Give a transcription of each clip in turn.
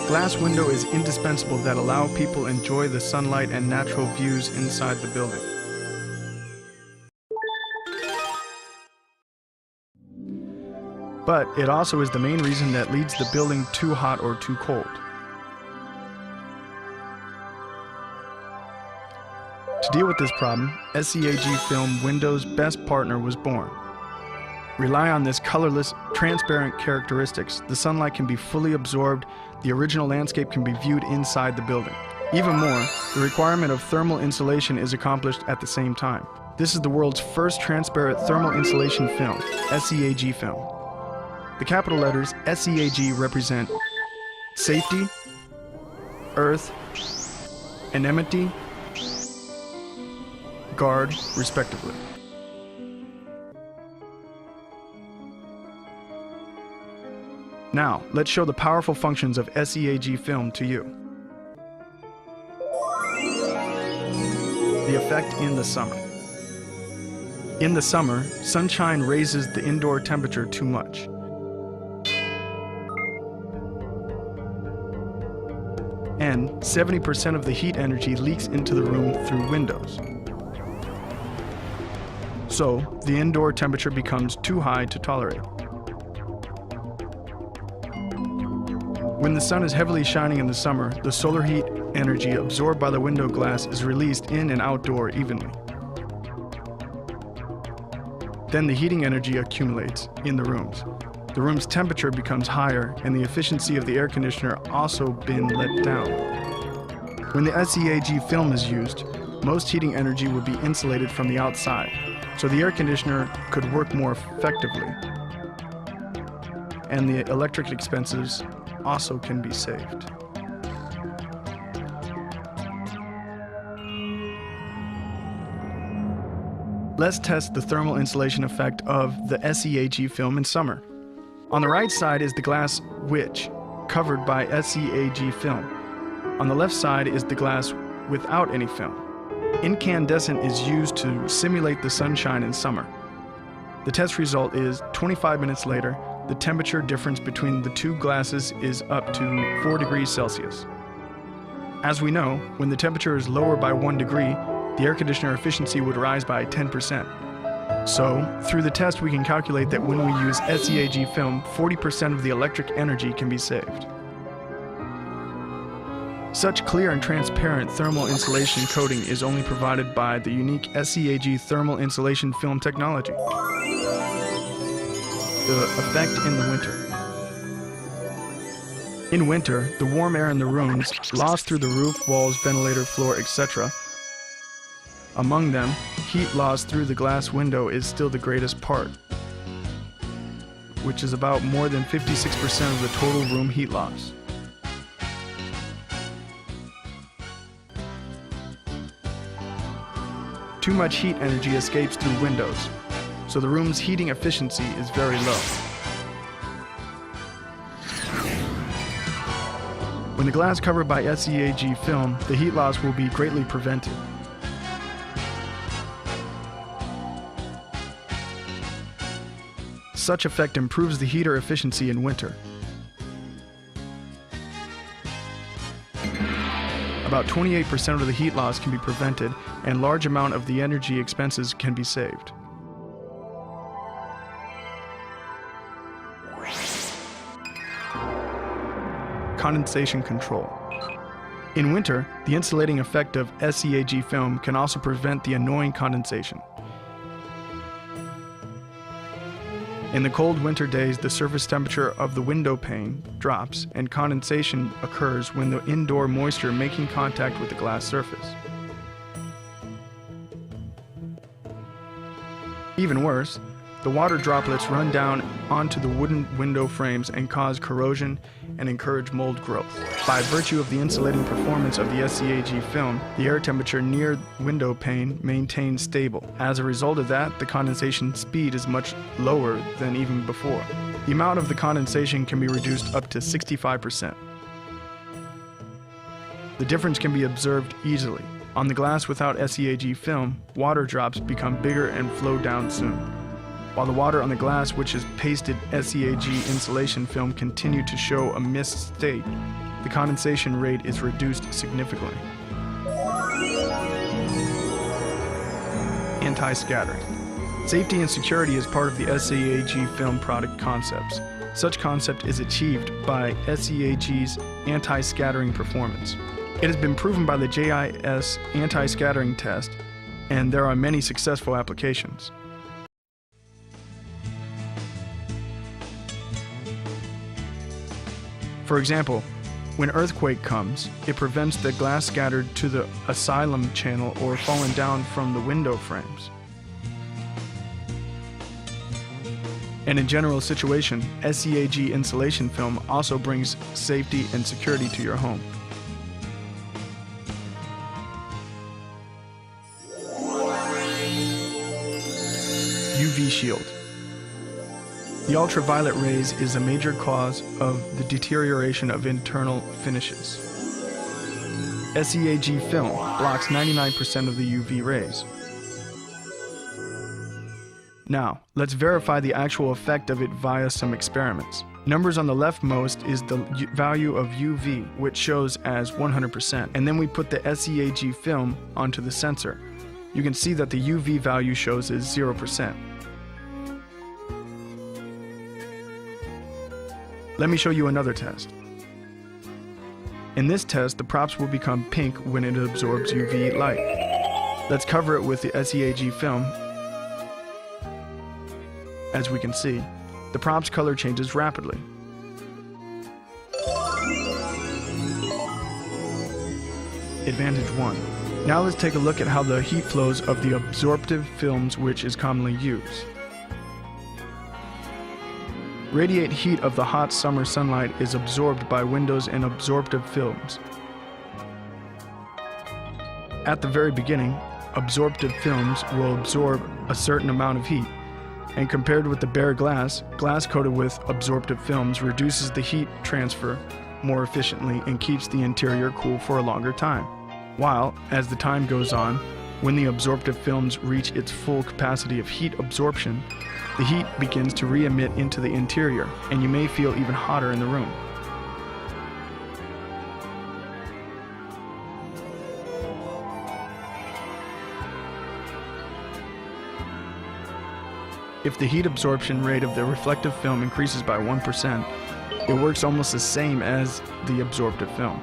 Glass window is indispensable that allow people enjoy the sunlight and natural views inside the building. But it also is the main reason that leads the building too hot or too cold. To deal with this problem, SEAG film Window's best partner was born. Rely on this colorless, transparent characteristics, the sunlight can be fully absorbed, the original landscape can be viewed inside the building. Even more, the requirement of thermal insulation is accomplished at the same time. This is the world's first transparent thermal insulation film, SEAG film. The capital letters SEAG represent safety, earth, enmity, guard, respectively. Now, let's show the powerful functions of SEAG film to you. The effect in the summer. In the summer, sunshine raises the indoor temperature too much. And 70% of the heat energy leaks into the room through windows. So, the indoor temperature becomes too high to tolerate. When the sun is heavily shining in the summer, the solar heat energy absorbed by the window glass is released in and outdoor evenly. Then the heating energy accumulates in the rooms. The room's temperature becomes higher and the efficiency of the air conditioner also been let down. When the SEAG film is used, most heating energy would be insulated from the outside, so the air conditioner could work more effectively. And the electric expenses also can be saved. Let's test the thermal insulation effect of the SEAG film in summer. On the right side is the glass which covered by SEAG film. On the left side is the glass without any film. Incandescent is used to simulate the sunshine in summer. The test result is 25 minutes later, the temperature difference between the two glasses is up to 4 degrees Celsius. As we know, when the temperature is lower by 1 degree, the air conditioner efficiency would rise by 10%. So, through the test we can calculate that when we use SEAG film, 40% of the electric energy can be saved. Such clear and transparent thermal insulation coating is only provided by the unique SEAG thermal insulation film technology. The effect in the winter. In winter, the warm air in the rooms, lost through the roof, walls, ventilator, floor, etc. Among them, heat loss through the glass window is still the greatest part, which is about more than 56% of the total room heat loss. Too much heat energy escapes through windows, so the room's heating efficiency is very low. When the glass covered by SEAG film, the heat loss will be greatly prevented. Such effect improves the heater efficiency in winter. About 28% of the heat loss can be prevented, and large amount of the energy expenses can be saved. Condensation control. In winter, the insulating effect of SEAG film can also prevent the annoying condensation. In the cold winter days, the surface temperature of the window pane drops and condensation occurs when the indoor moisture making contact with the glass surface. Even worse, the water droplets run down onto the wooden window frames and cause corrosion and encourage mold growth. By virtue of the insulating performance of the SEAG film, the air temperature near window pane maintains stable. As a result of that, the condensation speed is much lower than even before. The amount of the condensation can be reduced up to 65%. The difference can be observed easily. On the glass without SEAG film, water drops become bigger and flow down soon, while the water on the glass which is pasted SEAG insulation film continue to show a mist state the condensation rate is reduced significantly. Anti-scattering. Safety and security is part of the SEAG film product concepts. Such concept is achieved by SEAG's anti-scattering performance. It has been proven by the JIS anti-scattering test, and there are many successful applications. For example, when earthquake comes, it prevents the glass scattered to the asylum channel or falling down from the window frames. And in general situation, SEAG insulation film also brings safety and security to your home. UV shield. The ultraviolet rays is a major cause of the deterioration of internal finishes. SEAG film blocks 99% of the UV rays. Now, let's verify the actual effect of it via some experiments. Numbers on the leftmost is the value of UV, which shows as 100%, and then we put the SEAG film onto the sensor. You can see that the UV value shows as 0%. Let me show you another test. In this test, the props will become pink when it absorbs UV light. Let's cover it with the SEAG film. As we can see, the props color changes rapidly. Advantage 1. Now let's take a look at how the heat flows of the absorptive films, which is commonly used. Radiate heat of the hot summer sunlight is absorbed by windows and absorptive films. At the very beginning, absorptive films will absorb a certain amount of heat, and compared with the bare glass, glass coated with absorptive films reduces the heat transfer more efficiently and keeps the interior cool for a longer time. While, as the time goes on, when the absorptive films reach its full capacity of heat absorption, the heat begins to re-emit into the interior, and you may feel even hotter in the room. If the heat absorption rate of the reflective film increases by 1%, it works almost the same as the absorptive film.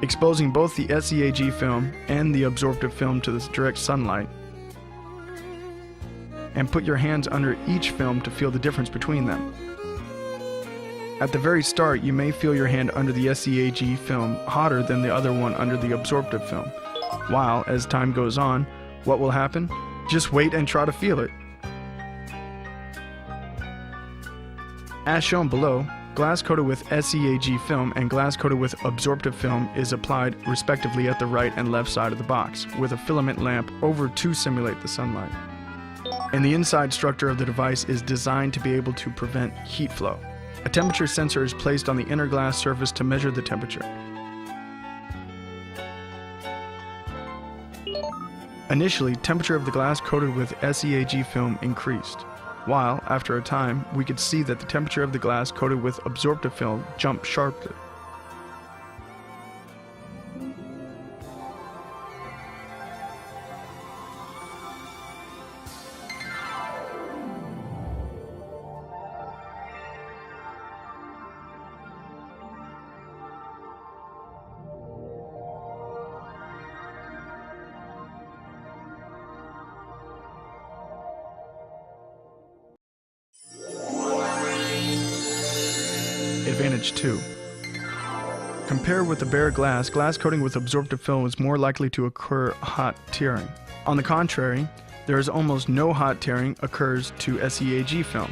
Exposing both the SEAG film and the absorptive film to the direct sunlight, and put your hands under each film to feel the difference between them. At the very start, you may feel your hand under the SEAG film hotter than the other one under the absorptive film. While, as time goes on, what will happen? Just wait and try to feel it. As shown below, glass coated with SEAG film and glass coated with absorptive film is applied respectively at the right and left side of the box, with a filament lamp over to simulate the sunlight. And the inside structure of the device is designed to be able to prevent heat flow. A temperature sensor is placed on the inner glass surface to measure the temperature. Initially, temperature of the glass coated with SEAG film increased, while, after a time, we could see that the temperature of the glass coated with absorptive film jumped sharply. Advantage 2. Compared with the bare glass, glass coating with absorptive film is more likely to occur hot tearing. On the contrary, there is almost no hot tearing occurs to SEAG film,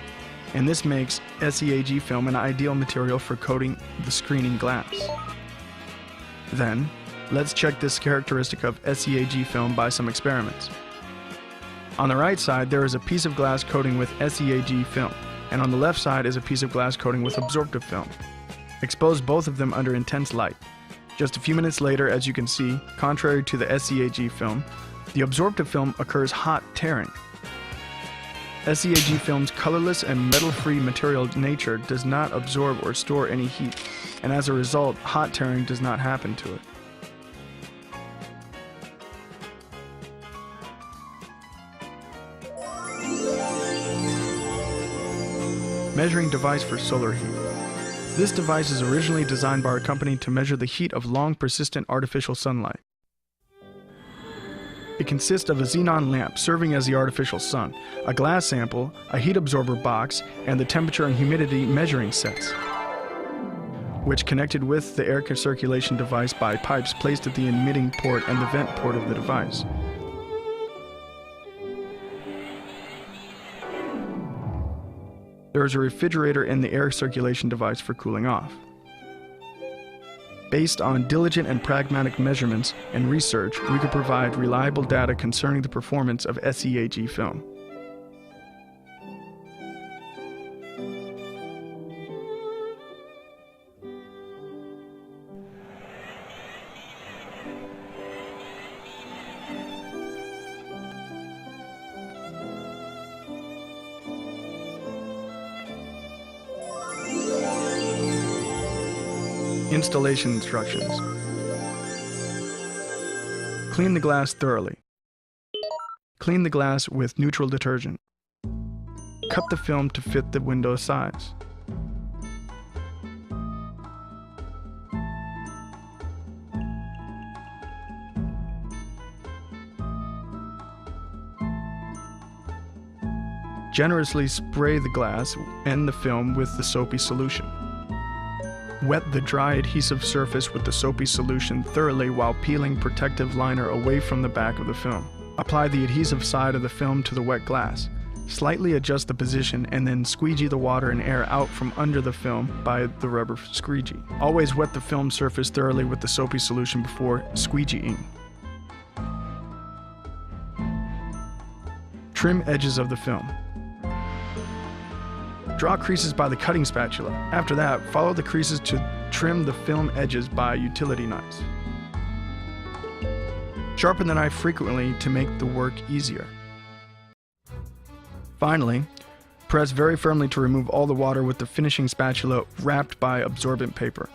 and this makes SEAG film an ideal material for coating the screening glass. Then, let's check this characteristic of SEAG film by some experiments. On the right side, there is a piece of glass coating with SEAG film, and on the left side is a piece of glass coating with absorptive film. Expose both of them under intense light. Just a few minutes later, as you can see, contrary to the SEAG film, the absorptive film occurs hot tearing. SEAG film's colorless and metal-free material nature does not absorb or store any heat, and as a result, hot tearing does not happen to it. Measuring device for solar heat. This device is originally designed by our company to measure the heat of long, persistent artificial sunlight. It consists of a xenon lamp serving as the artificial sun, a glass sample, a heat absorber box, and the temperature and humidity measuring sets, which connected with the air circulation device by pipes placed at the emitting port and the vent port of the device. There is a refrigerator in the air circulation device for cooling off. Based on diligent and pragmatic measurements and research, we could provide reliable data concerning the performance of SEAG film. Installation instructions. Clean the glass thoroughly. Clean the glass with neutral detergent. Cut the film to fit the window size. Generously spray the glass and the film with the soapy solution. Wet the dry adhesive surface with the soapy solution thoroughly while peeling protective liner away from the back of the film. Apply the adhesive side of the film to the wet glass. Slightly adjust the position and then squeegee the water and air out from under the film by the rubber squeegee. Always wet the film surface thoroughly with the soapy solution before squeegeeing. Trim edges of the film. Draw creases by the cutting spatula. After that, follow the creases to trim the film edges by utility knives. Sharpen the knife frequently to make the work easier. Finally, press very firmly to remove all the water with the finishing spatula wrapped by absorbent paper.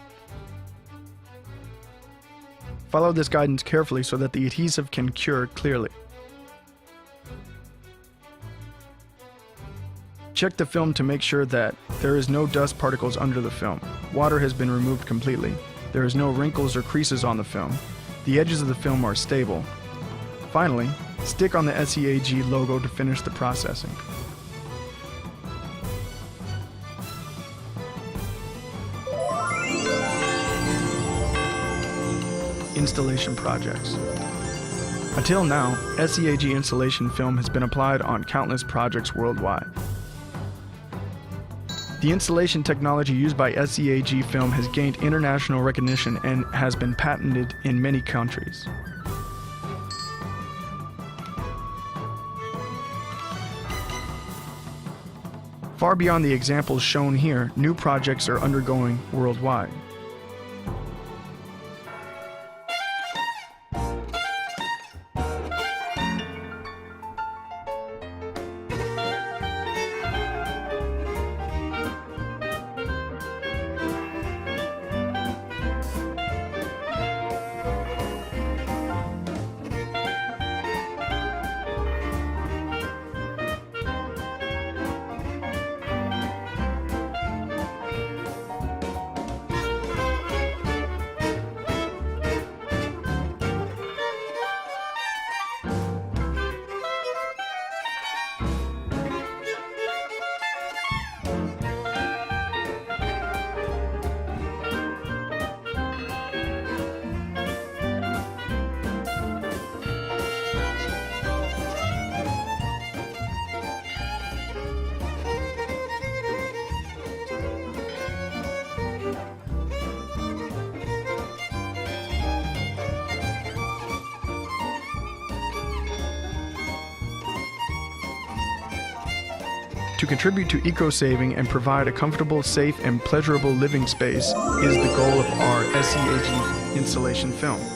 Follow this guidance carefully so that the adhesive can cure clearly. Check the film to make sure that there is no dust particles under the film. Water has been removed completely. There is no wrinkles or creases on the film. The edges of the film are stable. Finally, stick on the SEAG logo to finish the processing. Installation projects. Until now, SEAG installation film has been applied on countless projects worldwide. The installation technology used by SEAG film has gained international recognition and has been patented in many countries. Far beyond the examples shown here, new projects are undergoing worldwide. To contribute to eco-saving and provide a comfortable, safe, and pleasurable living space is the goal of our SEAG installation film.